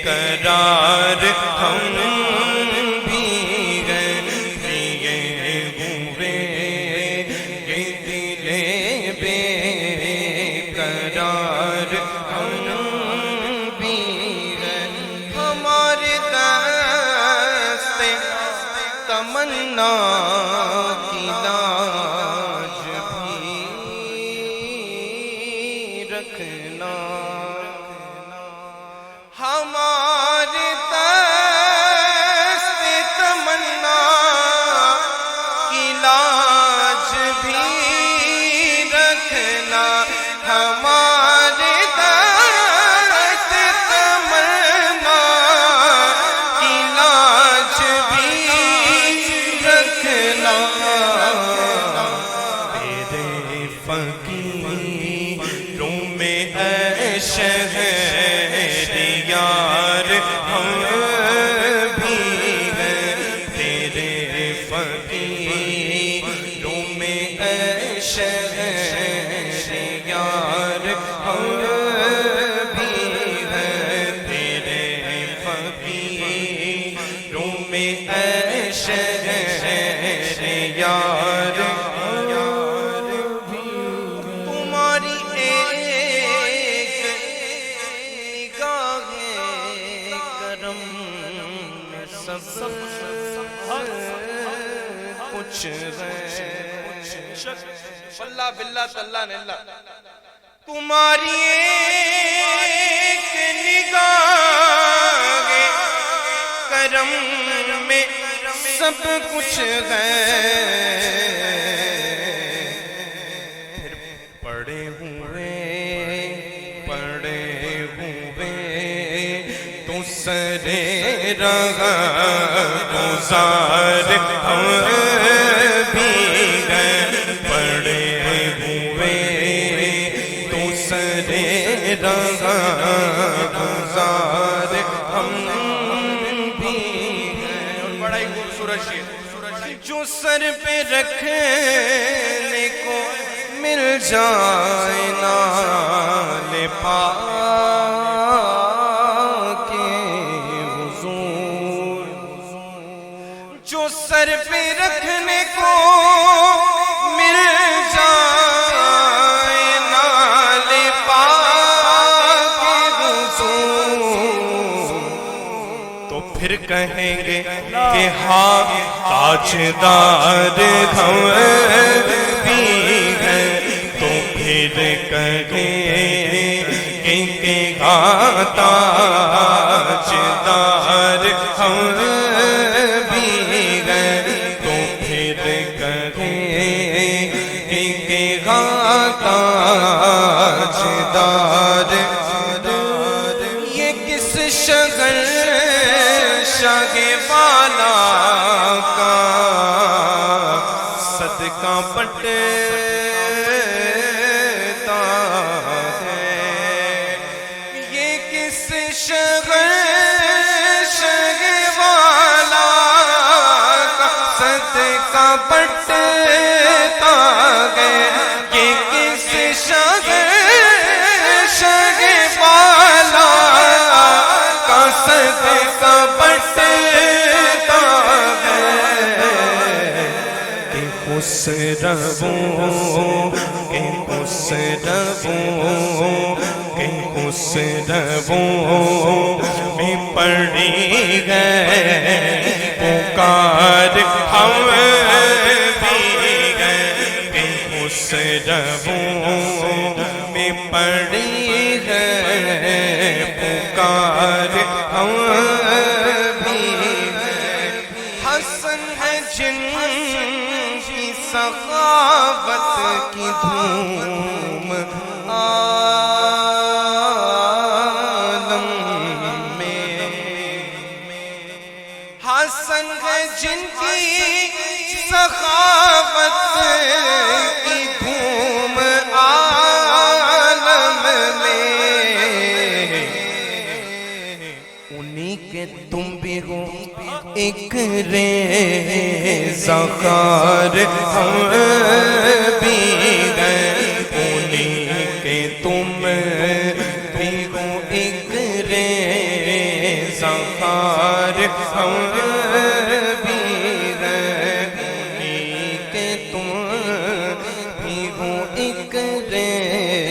قرار ہم بھی ہیں، لیے ہوئے یہ دل بے قرار ہم بھی ہیں، ہمارے دست تمنا کی لاج بھی رکھنا، ہمارے دست تمنا کی لاج بھی رکھنا، ہمارے دست تمنا کی لاج بھی رکھنا، تیرے فقیروں میں اے شہریار ہم بھی ہیں، تیرے فقیروں میں اے شہریار ہم بھی ہیں، تیرے فقیروں میں اے شہریار تمہاری ایک نگاہ کرم میں سب کچھ ہے، اللہ باللہ تاللہ نلہ، تمہاری ایک نگاہ کرم میں سب کچھ ہے، پھر پڑے ہوئے تو سرے رہا گزار ہم بھی ہیں، پڑے ہوئے تو سرے رہا گزار ہم بھی ہیں، اور بڑا ہی خوبصورت شعر، جو سر پہ رکھنے کو مل جائے نال پاک حضور، جو سر پہ رکھنے کو مل جائے نال پاک حضور، تو پھر کہیں گے کہ ہاں تاجدار ہم بھی ہیں، تو پھر کہیں کہ ہاں تاجدار ہم بھی ہیں، تو پھر کہیں کہ ہاں تاجدار، یہ کس شہر شاہ والا کا صدقہ بٹتا ہے، یہ کس شہر شاہ والا کا صدقہ بٹتا ہے، یہ کس شہر شاہ والا کا صدقہ بٹتا ہے، کہ خسرووں میں پڑی ہے پکار ہم بھی ہیں، کہ خسرووں میں پڑی ہے پکار ہم بھی ہیں، حسن ہے جن کی سخاوت کی دھوم عالم میں، حسن ہے جن کی سخاوت کی دھوم عالم میں، انہی کے تم بھی ہو ایک ریزہ کار ہم بھی ہیں، انہی کے تم بھی ہو ایک ریزہ فکر